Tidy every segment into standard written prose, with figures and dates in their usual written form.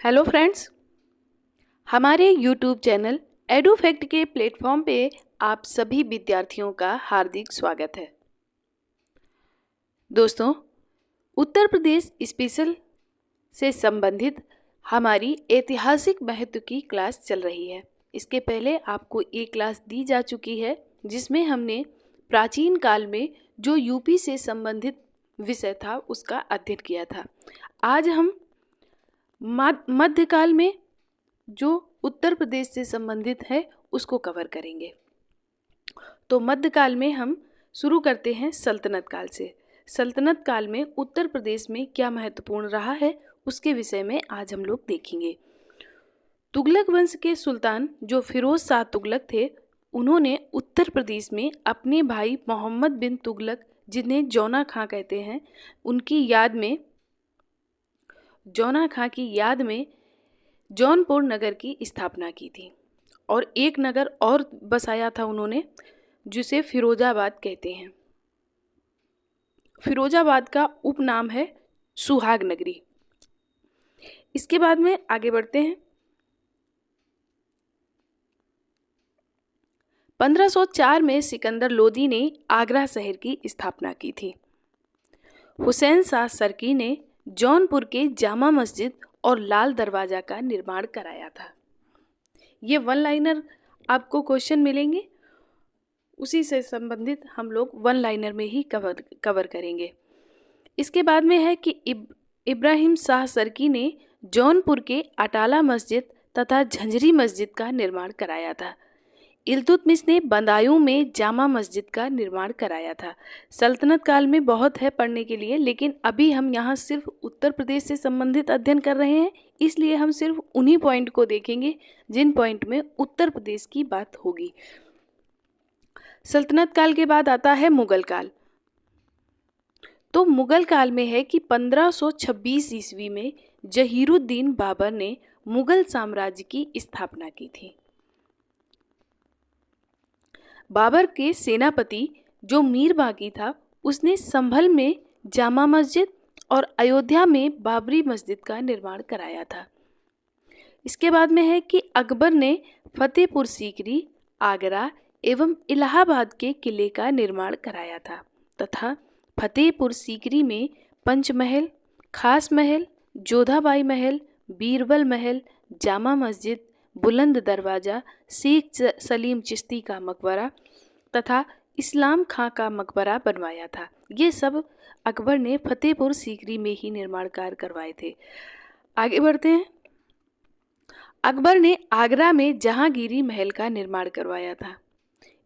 Hello friends, हमारे YouTube channel एडुफैक्ट के platform पे आप सभी विद्यार्थियों का हार्दिक स्वागत है। दोस्तों, उत्तर प्रदेश स्पेशल से संबंधित हमारी ऐतिहासिक महत्व की क्लास चल रही है। इसके पहले आपको एक क्लास दी जा चुकी है जिसमें हमने प्राचीन काल में जो यूपी से संबंधित विषय था उसका अध्ययन किया था। आज हम मध्यकाल में जो उत्तर प्रदेश से संबंधित है उसको कवर करेंगे। तो मध्यकाल में हम शुरू करते हैं सल्तनत काल से। सल्तनत काल में उत्तर प्रदेश में क्या महत्वपूर्ण रहा है उसके विषय में आज हम लोग देखेंगे। तुगलक वंश के सुल्तान जो फिरोज शाह तुगलक थे, उन्होंने उत्तर प्रदेश में अपने भाई मोहम्मद बिन तुगलक, जिन्हें जौना खां कहते हैं, उनकी याद में जौना खां की याद में जौनपुर नगर की स्थापना की थी और एक नगर और बसाया था उन्होंने जिसे फिरोजाबाद कहते हैं। फिरोजाबाद का उपनाम है सुहाग नगरी। इसके बाद में आगे बढ़ते हैं। 1504 में सिकंदर लोदी ने आगरा शहर की स्थापना की थी। हुसैन शाह सरकी ने जौनपुर के जामा मस्जिद और लाल दरवाजा का निर्माण कराया था। ये वन लाइनर आपको क्वेश्चन मिलेंगे, उसी से संबंधित हम लोग वन लाइनर में ही कवर करेंगे। इसके बाद में है कि इब्राहिम शाह सरकी ने जौनपुर के अटाला मस्जिद तथा झंझरी मस्जिद का निर्माण कराया था। इल्तुतमिश ने बदायूं में जामा मस्जिद का निर्माण कराया था। सल्तनत काल में बहुत है पढ़ने के लिए, लेकिन अभी हम यहाँ सिर्फ उत्तर प्रदेश से संबंधित अध्ययन कर रहे हैं, इसलिए हम सिर्फ उन्हीं पॉइंट को देखेंगे जिन पॉइंट में उत्तर प्रदेश की बात होगी। सल्तनत काल के बाद आता है मुगल काल। तो मुगल काल में है कि 1526 ईस्वी में जहीरुद्दीन बाबर ने मुगल साम्राज्य की स्थापना की थी। बाबर के सेनापति जो मीर बाकी था, उसने संभल में जामा मस्जिद और अयोध्या में बाबरी मस्जिद का निर्माण कराया था। इसके बाद में है कि अकबर ने फतेहपुर सीकरी, आगरा एवं इलाहाबाद के किले का निर्माण कराया था तथा फतेहपुर सीकरी में पंचमहल, खास महल, जोधाबाई महल, बीरबल महल, जामा मस्जिद, बुलंद दरवाज़ा, शेख सलीम चिश्ती का मकबरा तथा इस्लाम खां का मकबरा बनवाया था। ये सब अकबर ने फतेहपुर सीकरी में ही निर्माण कार्य करवाए थे। आगे बढ़ते हैं। अकबर ने आगरा में जहांगीरी महल का निर्माण करवाया था।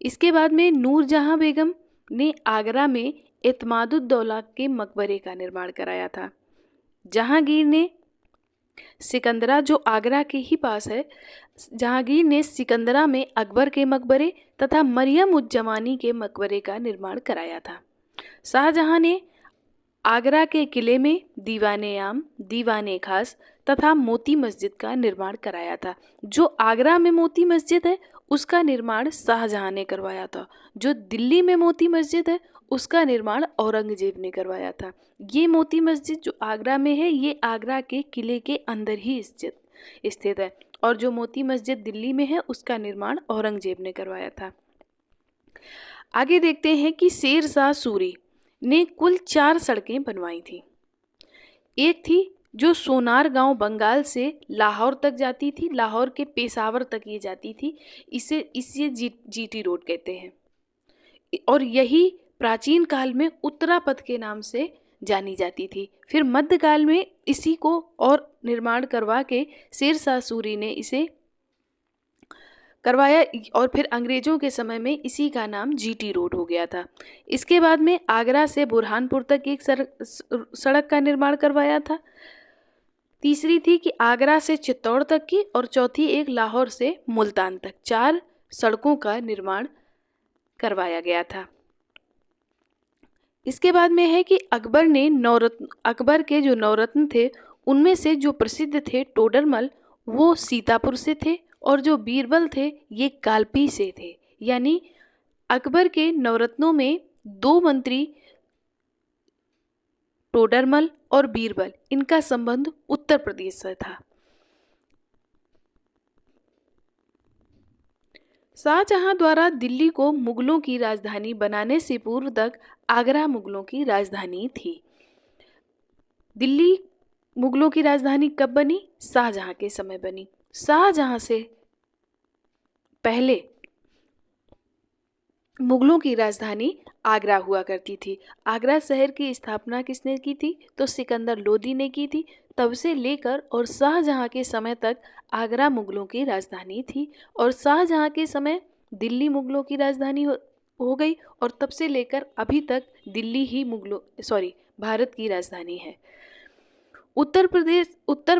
इसके बाद में नूरजहां बेगम ने आगरा में एतमादुद्दौला के मकबरे का निर्माण कराया था। जहांगीर ने सिकंदरा, जो आगरा के ही पास है, जहांगीर ने सिकंदरा में अकबर के मकबरे तथा मरियम उज जमानी के मकबरे का निर्माण कराया था। शाहजहां ने आगरा के किले में दीवाने आम, दीवाने खास तथा मोती मस्जिद का निर्माण कराया था। जो आगरा में मोती मस्जिद है उसका निर्माण शाहजहां ने करवाया था। जो दिल्ली में मोती मस्जिद है उसका निर्माण औरंगजेब ने करवाया था। ये मोती मस्जिद जो आगरा में है, ये आगरा के किले के अंदर ही स्थित है और जो मोती मस्जिद दिल्ली में है उसका निर्माण औरंगजेब ने करवाया था। आगे देखते हैं कि शेर शाह सूरी ने कुल 4 सड़कें बनवाई थी। एक थी जो सोनार गांव बंगाल से लाहौर तक जाती थी, लाहौर के पेशावर तक ये जाती थी। इसे जीटी रोड कहते हैं और यही प्राचीन काल में उत्तरापथ के नाम से जानी जाती थी। फिर मध्यकाल में इसी को और निर्माण करवा के शेर शाह सूरी ने इसे करवाया और फिर अंग्रेजों के समय में इसी का नाम जीटी रोड हो गया था। इसके बाद में आगरा से बुरहानपुर तक एक सड़क का निर्माण करवाया था। तीसरी थी कि आगरा से चित्तौड़ तक की और चौथी एक लाहौर से मुल्तान तक। 4 सड़कों का निर्माण करवाया गया था। इसके बाद में है कि अकबर के जो नवरत्न थे उनमें से जो प्रसिद्ध थे टोडरमल, वो सीतापुर से थे और जो बीरबल थे ये कालपी से थे। यानी अकबर के नवरत्नों में 2 मंत्री टोडरमल और बीरबल, इनका संबंध उत्तर प्रदेश से था। शाहजहां द्वारा दिल्ली को मुगलों की राजधानी बनाने से पूर्व तक आगरा मुगलों की राजधानी थी। दिल्ली मुगलों की राजधानी कब बनी? शाहजहां के समय बनी। शाहजहां से पहले मुगलों की राजधानी आगरा हुआ करती थी। आगरा शहर की स्थापना किसने की थी? तो सिकंदर लोदी ने की थी। तब से लेकर और शाहजहां के समय तक आगरा मुगलों की राजधानी थी, और शाहजहां के समय दिल्ली मुगलों की राजधानी हो गई, और तब से लेकर अभी तक दिल्ली ही भारत की राजधानी है। उत्तर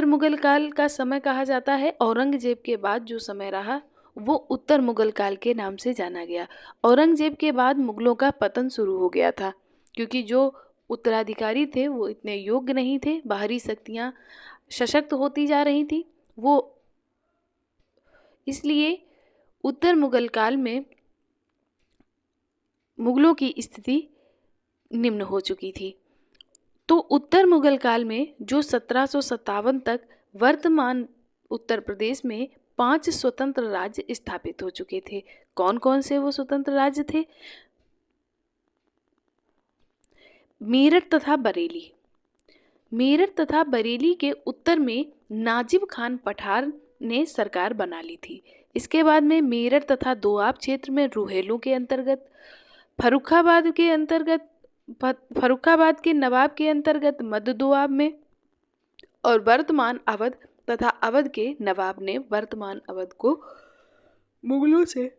मुगल काल का समय कहा जाता है। औरंगजेब के बाद जो समय रहा वो उत्तर मुगल काल के नाम से जाना गया। औरंगजेब के बाद मुगलों का पतन शुरू हो गया था, क्योंकि जो उत्तराधिकारी थे वो इतने योग्य नहीं थे। बाहरी शक्तियां सशक्त होती जा रही थी, वो इसलिए उत्तर मुगल काल में मुगलों की स्थिति निम्न हो चुकी थी। तो उत्तर मुगल काल में जो 1757 तक वर्तमान उत्तर प्रदेश में 5 स्वतंत्र राज्य स्थापित हो चुके थे। कौन कौन से वो स्वतंत्र राज्य थे? मेरठ तथा बरेली। मेरठ तथा बरेली के उत्तर में नाजिब खान पठार ने सरकार बना ली थी। इसके बाद में मेरठ तथा दोआब क्षेत्र में रुहेलों के अंतर्गत, फर्रुखाबाद के नवाब के अंतर्गत मध्य दोआब में, और वर्तमान अवध तथा अवध के नवाब ने वर्तमान अवध को मुगलों से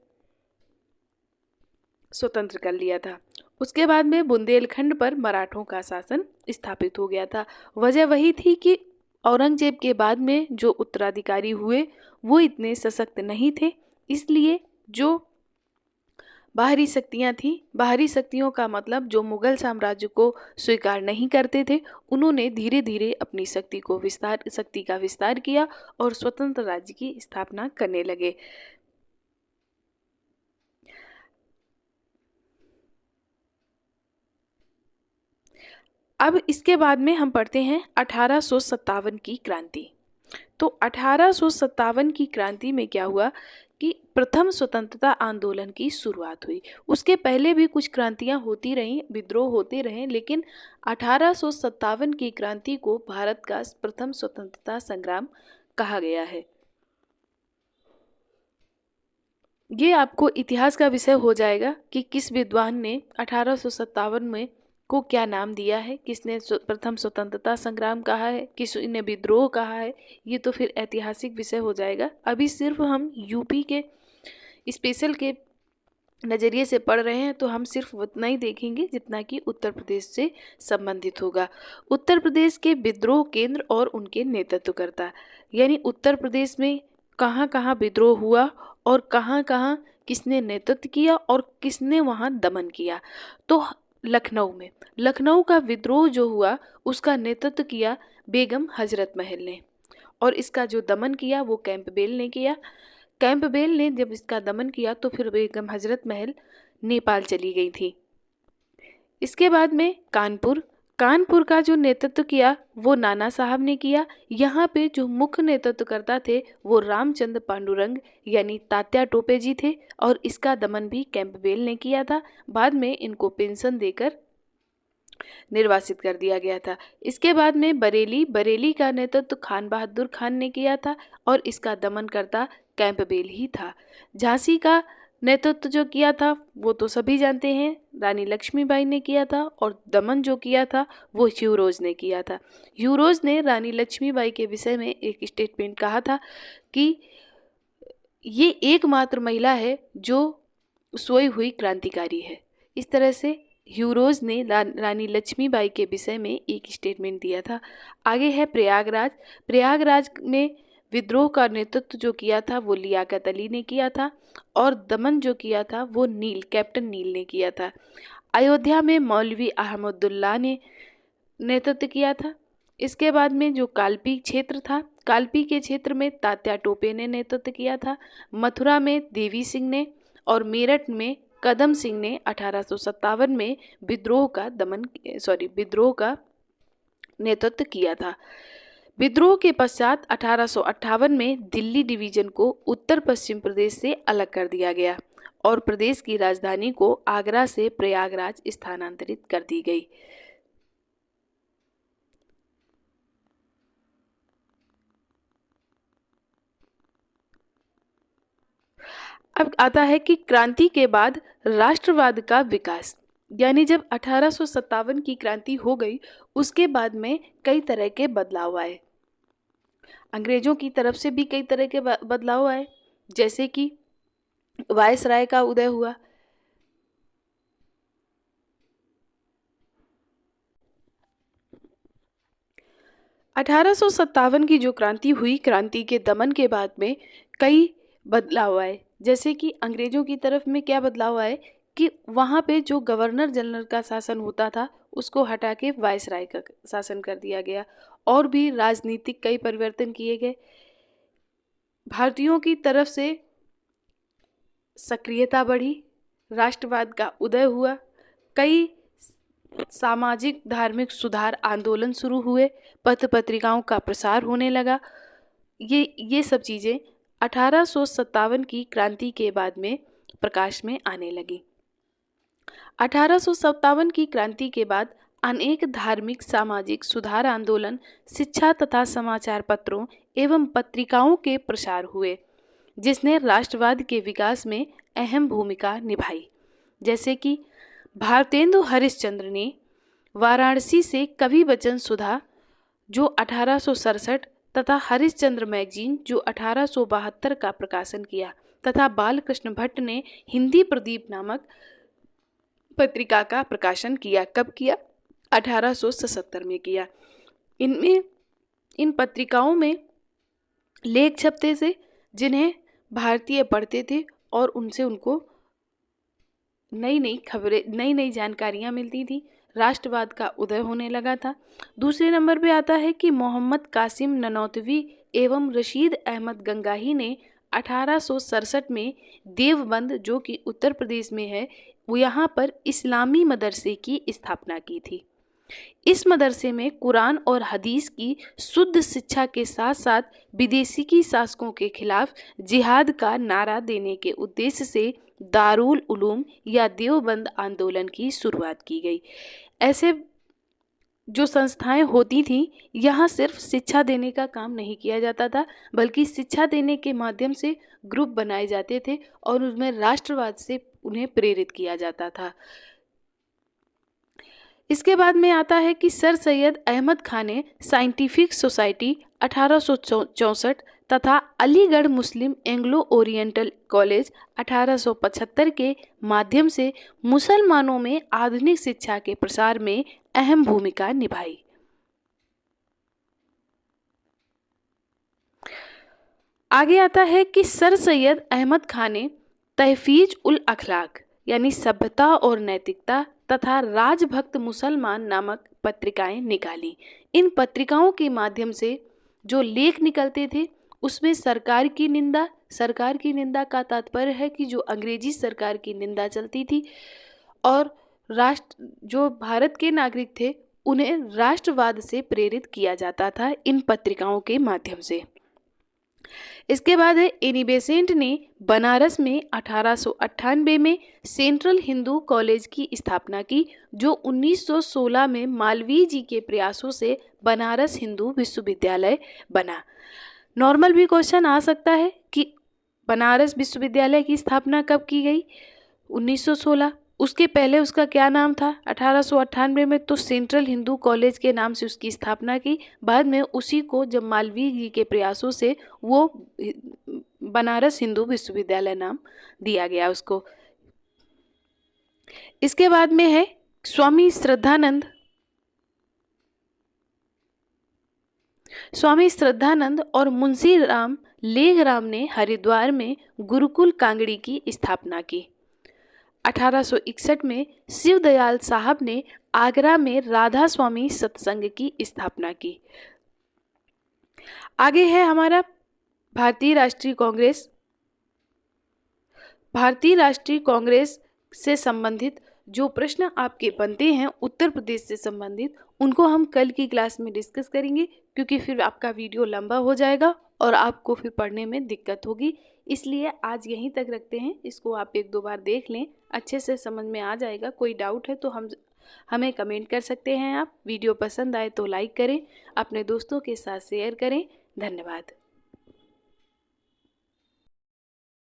स्वतंत्र कर लिया था। उसके बाद में बुंदेलखंड पर मराठों का शासन स्थापित हो गया था। वजह वही थी कि औरंगजेब के बाद में जो उत्तराधिकारी हुए वो इतने सशक्त नहीं थे, इसलिए जो बाहरी शक्तियां थीं, बाहरी शक्तियों का मतलब जो मुगल साम्राज्य को स्वीकार नहीं करते थे, उन्होंने धीरे धीरे अपनी शक्ति का विस्तार किया और स्वतंत्र राज्य की स्थापना करने लगे। अब इसके बाद में हम पढ़ते हैं 1857 की क्रांति। तो 1857 की क्रांति में क्या हुआ कि प्रथम स्वतंत्रता आंदोलन की शुरुआत हुई। उसके पहले भी कुछ क्रांतियां होती रहीं, विद्रोह होते रहे, लेकिन 1857 की क्रांति को भारत का प्रथम स्वतंत्रता संग्राम कहा गया है। ये आपको इतिहास का विषय हो जाएगा कि किस विद्वान ने 1857 में को क्या नाम दिया है, किसने प्रथम स्वतंत्रता संग्राम कहा है, किसने विद्रोह कहा है। ये तो फिर ऐतिहासिक विषय हो जाएगा। अभी सिर्फ हम यूपी के स्पेशल के नज़रिए से पढ़ रहे हैं, तो हम सिर्फ उतना ही देखेंगे जितना कि उत्तर प्रदेश से संबंधित होगा। उत्तर प्रदेश के विद्रोह केंद्र और उनके नेतृत्वकर्ता, यानी उत्तर प्रदेश में कहाँ कहाँ विद्रोह हुआ और कहाँ कहाँ किसने नेतृत्व किया और किसने वहाँ दमन किया। तो लखनऊ का विद्रोह जो हुआ उसका नेतृत्व किया बेगम हजरत महल ने, और इसका जो दमन किया वो कैंपबेल ने किया। कैंपबेल ने जब इसका दमन किया तो फिर बेगम हजरत महल नेपाल चली गई थी। इसके बाद में कानपुर का जो नेतृत्व किया वो नाना साहब ने किया। यहाँ पे जो मुख्य नेतृत्वकर्ता थे वो रामचंद्र पांडुरंग यानी तात्या टोपे जी थे, और इसका दमन भी कैंपबेल ने किया था। बाद में इनको पेंशन देकर निर्वासित कर दिया गया था। इसके बाद में बरेली का नेतृत्व खान बहादुर खान ने किया था, और इसका दमनकर्ता कैंपबेल ही था। झांसी का नेतृत्व जो किया था वो तो सभी जानते हैं, रानी लक्ष्मीबाई ने किया था, और दमन जो किया था वो ह्यूरोज ने किया था। ह्यूरोज ने रानी लक्ष्मीबाई के विषय में एक स्टेटमेंट कहा था कि ये एकमात्र महिला है जो सोई हुई क्रांतिकारी है। इस तरह से ह्यूरोज ने रानी लक्ष्मीबाई के विषय में एक स्टेटमेंट दिया था। आगे है प्रयागराज में विद्रोह का नेतृत्व जो किया था वो लियाकत अली ने किया था, और दमन जो किया था वो कैप्टन नील ने किया था। अयोध्या में मौलवी अहमदुल्ला ने नेतृत्व किया था। इसके बाद में जो कालपी क्षेत्र था, कालपी के क्षेत्र में तात्या टोपे ने नेतृत्व किया था। मथुरा में देवी सिंह ने, और मेरठ में कदम सिंह ने 1857 में विद्रोह का नेतृत्व किया था। विद्रोह के पश्चात 1858 में दिल्ली डिवीजन को उत्तर पश्चिम प्रदेश से अलग कर दिया गया और प्रदेश की राजधानी को आगरा से प्रयागराज स्थानांतरित कर दी गई। अब आता है कि क्रांति के बाद राष्ट्रवाद का विकास, यानी जब 1857 की क्रांति हो गई उसके बाद में कई तरह के बदलाव आए। अंग्रेजों की तरफ से भी कई तरह के बदलाव आए, जैसे कि वायसराय का उदय हुआ। अठारह की जो क्रांति हुई, क्रांति के दमन के बाद में कई बदलाव आए। जैसे कि अंग्रेजों की तरफ में क्या बदलाव आए कि वहाँ पे जो गवर्नर जनरल का शासन होता था उसको हटा के वायसराय का शासन कर दिया गया, और भी राजनीतिक कई परिवर्तन किए गए। भारतीयों की तरफ से सक्रियता बढ़ी, राष्ट्रवाद का उदय हुआ, कई सामाजिक धार्मिक सुधार आंदोलन शुरू हुए, पत्र पत्रिकाओं का प्रसार होने लगा। ये सब चीज़ें 1857 की क्रांति के बाद में प्रकाश में आने लगी। 1857 की क्रांति के बाद अनेक धार्मिक सामाजिक सुधार आंदोलन, शिक्षा तथा समाचार पत्रों एवं पत्रिकाओं के प्रसार हुए, जिसने राष्ट्रवाद के विकास में अहम भूमिका निभाई। जैसे कि भारतेंदु हरिश्चंद्र ने वाराणसी से कवि वचन सुधा जो 1867 तथा हरिश्चंद्र मैगजीन जो 1872 का प्रकाशन किया, तथा बालकृष्ण भट्ट ने हिंदी प्रदीप नामक पत्रिका का प्रकाशन किया। कब किया? 1877 में किया। इन पत्रिकाओं में लेख छपते थे जिन्हें भारतीय पढ़ते थे और उनसे उनको नई नई खबरें, नई नई जानकारियाँ मिलती थी। राष्ट्रवाद का उदय होने लगा था। दूसरे नंबर पे आता है कि मोहम्मद कासिम ननौतवी एवं रशीद अहमद गंगाही ने 1867 में देवबंद जो कि उत्तर प्रदेश में है, वो यहाँ पर इस्लामी मदरसे की स्थापना की थी। इस मदरसे में कुरान और हदीस की शुद्ध शिक्षा के साथ साथ विदेशी की शासकों के खिलाफ जिहाद का नारा देने के उद्देश्य से दारुल उलूम या देवबंद आंदोलन की शुरुआत की गई। ऐसे जो संस्थाएं होती थीं, यहाँ सिर्फ शिक्षा देने का काम नहीं किया जाता था, बल्कि शिक्षा देने के माध्यम से ग्रुप बनाए जाते थे और उसमें राष्ट्रवाद से उन्हें प्रेरित किया जाता था। इसके बाद में आता है कि सर सैयद अहमद खान ने साइंटिफिक सोसाइटी 1864 तथा अलीगढ़ मुस्लिम एंग्लो ओरिएंटल कॉलेज 1875 के माध्यम से मुसलमानों में आधुनिक शिक्षा के प्रसार में अहम भूमिका निभाई। आगे आता है कि सर सैयद अहमद खान ने तहफीज उल अखलाक यानी सभ्यता और नैतिकता तथा राजभक्त मुसलमान नामक पत्रिकाएं निकाली। इन पत्रिकाओं के माध्यम से जो लेख निकलते थे उसमें सरकार की निंदा का तात्पर्य है कि जो अंग्रेजी सरकार की निंदा चलती थी, और जो भारत के नागरिक थे उन्हें राष्ट्रवाद से प्रेरित किया जाता था इन पत्रिकाओं के माध्यम से। इसके बाद है एनी बेसेंट ने बनारस में 1898 में सेंट्रल हिंदू कॉलेज की स्थापना की, जो 1916 में मालवीय जी के प्रयासों से बनारस हिंदू विश्वविद्यालय बना। नॉर्मल भी क्वेश्चन आ सकता है कि बनारस विश्वविद्यालय की स्थापना कब की गई? 1916। उसके पहले उसका क्या नाम था? 1898 में तो सेंट्रल हिंदू कॉलेज के नाम से उसकी स्थापना की। बाद में उसी को जब मालवीय जी के प्रयासों से वो बनारस हिंदू विश्वविद्यालय नाम दिया गया उसको। इसके बाद में है स्वामी श्रद्धानंद और मुंशी राम लेघराम ने हरिद्वार में गुरुकुल कांगड़ी की स्थापना की। 1861 में शिवदयाल साहब ने आगरा में राधा स्वामी सत्संग की स्थापना की। आगे है हमारा भारतीय राष्ट्रीय कांग्रेस। भारतीय राष्ट्रीय कांग्रेस से संबंधित जो प्रश्न आपके बनते हैं उत्तर प्रदेश से संबंधित, उनको हम कल की क्लास में डिस्कस करेंगे, क्योंकि फिर आपका वीडियो लंबा हो जाएगा और आपको फिर पढ़ने में दिक्कत होगी। इसलिए आज यहीं तक रखते हैं। इसको आप 1-2 बार देख लें, अच्छे से समझ में आ जाएगा। कोई डाउट है तो हमें कमेंट कर सकते हैं आप। वीडियो पसंद आए तो लाइक करें, अपने दोस्तों के साथ शेयर करें। धन्यवाद।